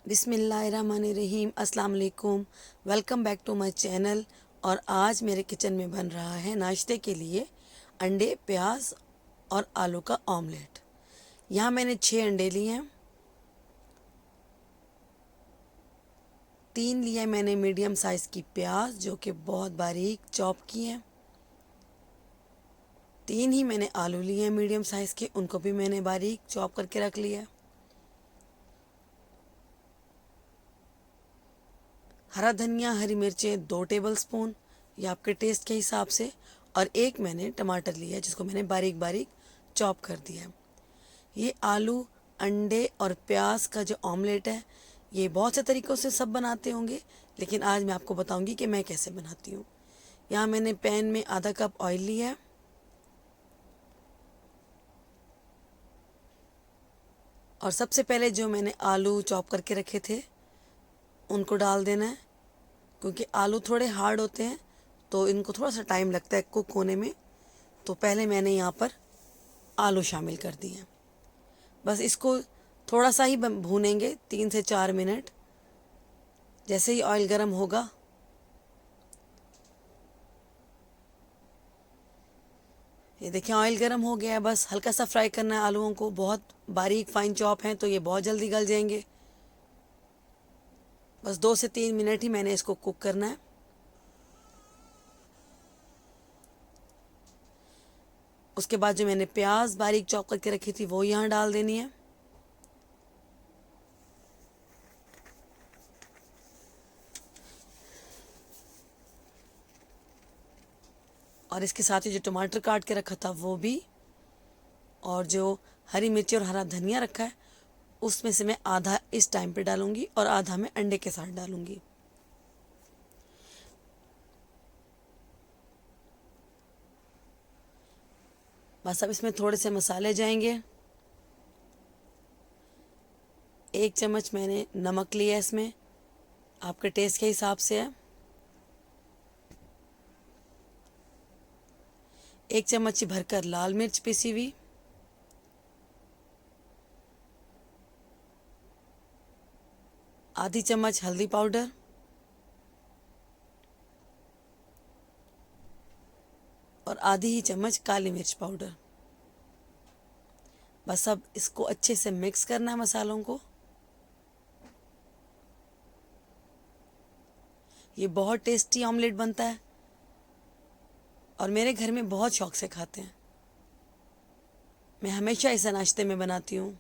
बिस्मिल्लाहिर्रहमानिर्रहीम, अस्सलाम वालेकुम। Welcome back to my channel. और आज मेरे किचन में बन रहा है नाश्ते के लिए अंडे, प्याज और आलू का ऑमलेट। यहाँ मैंने 6 अंडे लिए हैं, 3 लिए मैंने मीडियम साइज़ की प्याज जो कि बहुत बारीक चॉप की हैं। 3 ही मैंने आलू लिए हैं मीडियम साइज़ के, उनको भी मैंने बारीक चॉप करके रख लिया। हरा धनिया, हरी मिर्चें 2 टेबल स्पून, ये आपके टेस्ट के हिसाब से। और एक मैंने टमाटर लिया है जिसको मैंने बारीक बारीक चॉप कर दिया है। ये आलू, अंडे और प्याज का जो ऑमलेट है, ये बहुत से तरीक़ों से सब बनाते होंगे, लेकिन आज मैं आपको बताऊंगी कि मैं कैसे बनाती हूँ। यहाँ मैंने पैन में आधा कप ऑयल लिया है और सबसे पहले जो मैंने आलू चॉप करके रखे थे उनको डाल देना है। क्योंकि आलू थोड़े हार्ड होते हैं तो इनको थोड़ा सा टाइम लगता है कुक होने में, तो पहले मैंने यहाँ पर आलू शामिल कर दिए हैं। बस इसको थोड़ा सा ही भूनेंगे, 3 से 4 मिनट। जैसे ही ऑयल गर्म होगा, ये देखिए ऑयल गर्म हो गया है। बस हल्का सा फ्राई करना है आलूओं को, बहुत बारीक फाइन चॉप हैं तो ये बहुत जल्दी गल जाएंगे। बस 2 से 3 मिनट ही मैंने इसको कुक करना है। उसके बाद जो मैंने प्याज बारीक चॉप करके रखी थी वो यहाँ डाल देनी है। और इसके साथ ही जो टमाटर काट के रखा था वो भी, और जो हरी मिर्ची और हरा धनिया रखा है उसमें से मैं आधा इस टाइम पे डालूंगी और आधा मैं अंडे के साथ डालूंगी। बस अब इसमें थोड़े से मसाले जाएंगे। 1 चम्मच मैंने नमक लिया है, इसमें आपके टेस्ट के हिसाब से है। 1 चम्मच भरकर लाल मिर्च पिसी हुई, आधी चम्मच हल्दी पाउडर, और आधी ही चम्मच काली मिर्च पाउडर। बस अब इसको अच्छे से मिक्स करना है मसालों को। ये बहुत टेस्टी ऑमलेट बनता है और मेरे घर में बहुत शौक से खाते हैं। मैं हमेशा इसे नाश्ते में बनाती हूँ।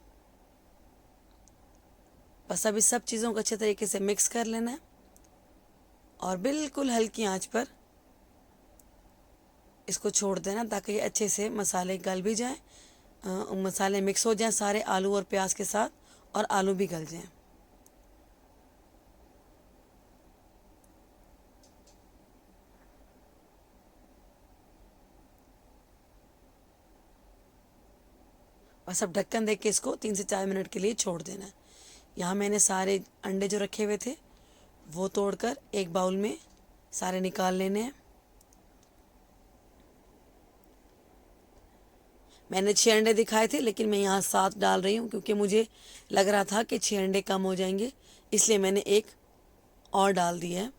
बस अब इस सब चीज़ों को अच्छे तरीके से मिक्स कर लेना है और बिल्कुल हल्की आंच पर इसको छोड़ देना ताकि ये अच्छे से मसाले गल भी जाएं, मसाले मिक्स हो जाएं सारे आलू और प्याज के साथ, और आलू भी गल जाएं। बस अब ढक्कन देके इसको 3 से 4 मिनट के लिए छोड़ देना है। यहाँ मैंने सारे अंडे जो रखे हुए थे वो तोड़कर एक बाउल में सारे निकाल लेने हैं। मैंने 6 अंडे दिखाए थे लेकिन मैं यहाँ 7 डाल रही हूँ क्योंकि मुझे लग रहा था कि 6 अंडे कम हो जाएंगे, इसलिए मैंने एक और डाल दिया है।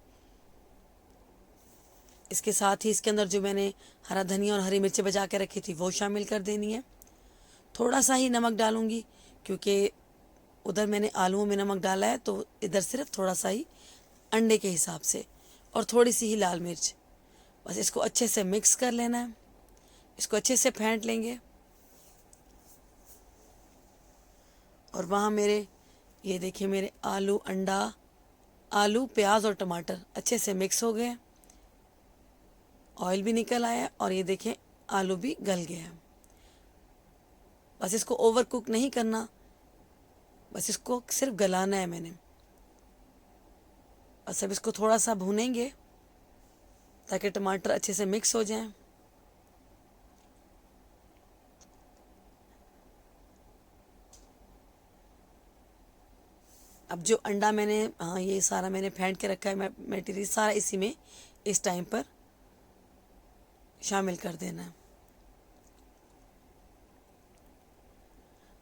इसके साथ ही इसके अंदर जो मैंने हरा धनिया और हरी मिर्ची बचा के रखी थी वो शामिल कर देनी है। थोड़ा सा ही नमक डालूंगी क्योंकि उधर मैंने आलूओं में नमक डाला है, तो इधर सिर्फ थोड़ा सा ही अंडे के हिसाब से, और थोड़ी सी ही लाल मिर्च। बस इसको अच्छे से मिक्स कर लेना है, इसको अच्छे से फेंट लेंगे। और वहाँ मेरे, ये देखिए मेरे आलू प्याज और टमाटर अच्छे से मिक्स हो गए, ऑयल भी निकल आया और ये देखें आलू भी गल गया। बस इसको ओवर कुक नहीं करना, बस इसको सिर्फ गलाना है मैंने। बस अब इसको थोड़ा सा भूनेंगे ताकि टमाटर अच्छे से मिक्स हो जाएं। अब जो अंडा मैंने, हाँ ये सारा मैंने फेंट के रखा है मटेरियल सारा, इसी में इस टाइम पर शामिल कर देना है।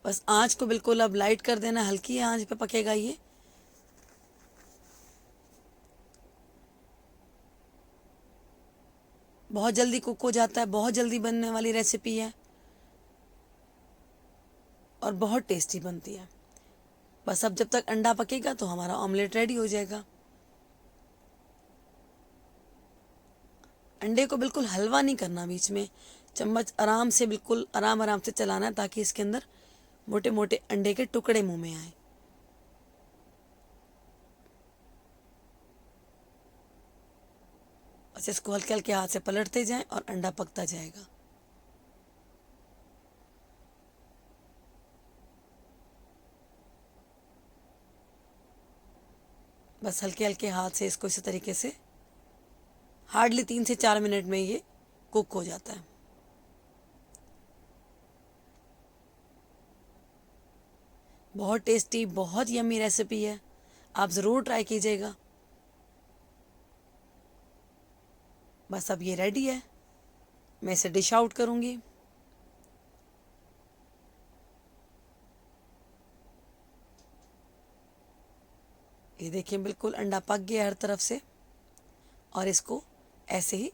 बस आंच को बिल्कुल अब लाइट कर देना, हल्की आंच पे पकेगा ये। बहुत जल्दी कुक हो जाता है, बहुत जल्दी बनने वाली रेसिपी है और बहुत टेस्टी बनती है। बस अब जब तक अंडा पकेगा तो हमारा ऑमलेट रेडी हो जाएगा। अंडे को बिल्कुल हलवा नहीं करना, बीच में चम्मच आराम से, बिल्कुल आराम आराम से चलाना है ताकि इसके अंदर मोटे मोटे अंडे के टुकड़े मुंह में आए। बस इसको हल्के हल्के हाथ से पलटते जाएं और अंडा पकता जाएगा। बस हल्के हल्के हाथ से इसको इसी तरीके से हार्डली 3 से 4 मिनट में ये कुक हो जाता है। बहुत टेस्टी, बहुत यम्मी रेसिपी है, आप ज़रूर ट्राई कीजिएगा। बस अब ये रेडी है, मैं इसे डिश आउट करूँगी। ये देखिए बिल्कुल अंडा पक गया हर तरफ से, और इसको ऐसे ही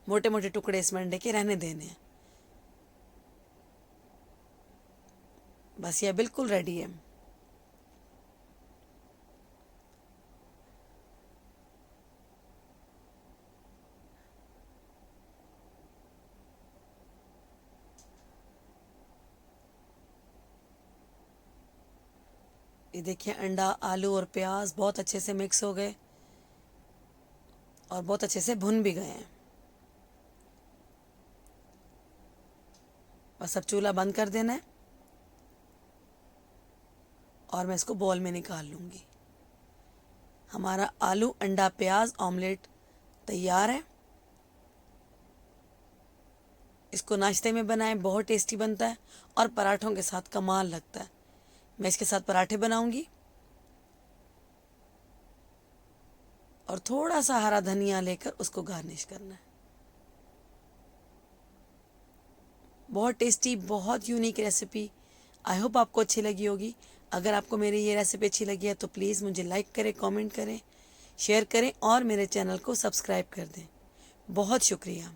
मोटे मोटे टुकड़े इसमें अंडे के रहने देने हैं। बस ये बिल्कुल रेडी है। ये देखिए अंडा, आलू और प्याज बहुत अच्छे से मिक्स हो गए और बहुत अच्छे से भुन भी गए हैं। बस अब चूल्हा बंद कर देना है और मैं इसको बॉल में निकाल लूँगी। हमारा आलू अंडा प्याज ऑमलेट तैयार है। इसको नाश्ते में बनाएं, बहुत टेस्टी बनता है और पराठों के साथ कमाल लगता है। मैं इसके साथ पराठे बनाऊंगी और थोड़ा सा हरा धनिया लेकर उसको गार्निश करना है। बहुत टेस्टी, बहुत यूनिक रेसिपी। आई होप आपको अच्छी लगी होगी। अगर आपको मेरी ये रेसिपी अच्छी लगी है तो प्लीज़ मुझे लाइक करें, कमेंट करें, शेयर करें और मेरे चैनल को सब्सक्राइब कर दें। बहुत शुक्रिया।